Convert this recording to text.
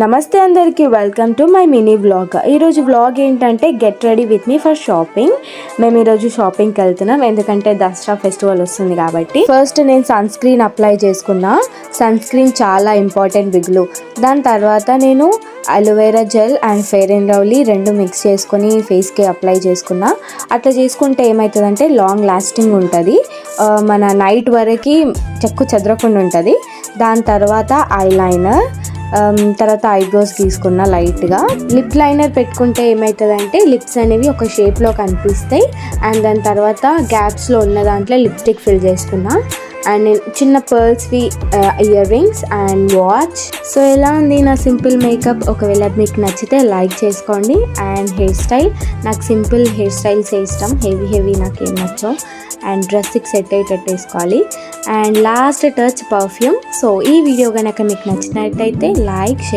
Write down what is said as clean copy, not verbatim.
నమస్తే అందరికీ, welcome to my mini vlog. ఈరోజు వ్లాగ్ ఏంటంటే get ready with me for shopping. మేము ఈరోజు షాపింగ్కి వెళ్తున్నాం, ఎందుకంటే దసరా ఫెస్టివల్ వస్తుంది కాబట్టి. ఫస్ట్ నేను సన్ స్క్రీన్ అప్లై చేసుకున్నా. సన్ స్క్రీన్ చాలా ఇంపార్టెంట్ బిగ్లు. దాని తర్వాత నేను aloe vera gel and fair and lovely రెండు మిక్స్ చేసుకొని ఫేస్కి అప్లై చేసుకున్నా. అట్లా చేసుకుంటే ఏమవుతుందంటే లాంగ్ లాస్టింగ్ ఉంటుంది, మన నైట్ వరకు చెక్కు చెదరకుండా ఉంటుంది. దాని తర్వాత ఐలైనర్, తర్వాత ఐబ్రోస్ తీసుకున్న లైట్గా. లిప్ లైనర్ పెట్టుకుంటే ఏమవుతుందంటే లిప్స్ అనేవి ఒక షేప్లో కనిపిస్తాయి. అండ్ దాని తర్వాత గ్యాప్స్లో ఉన్న దాంట్లో లిప్స్టిక్ ఫిల్ చేసుకున్నా. అండ్ నేను చిన్న పర్ల్స్వి earrings and watch. So ఎలా ఉంది నా సింపుల్ మేకప్? ఒకవేళ మీకు నచ్చితే లైక్ చేసుకోండి. అండ్ హెయిర్ స్టైల్, నాకు సింపుల్ హెయిర్ స్టైల్స్ ఇష్టం, హెవీ నాకు ఏం నచ్చవు. అండ్ డ్రెస్కి సెట్ అయ్యేటట్టు వేసుకోవాలి. And last touch perfume. So ఈ వీడియో కనుక మీకు నచ్చినట్టయితే లైక్, షేర్.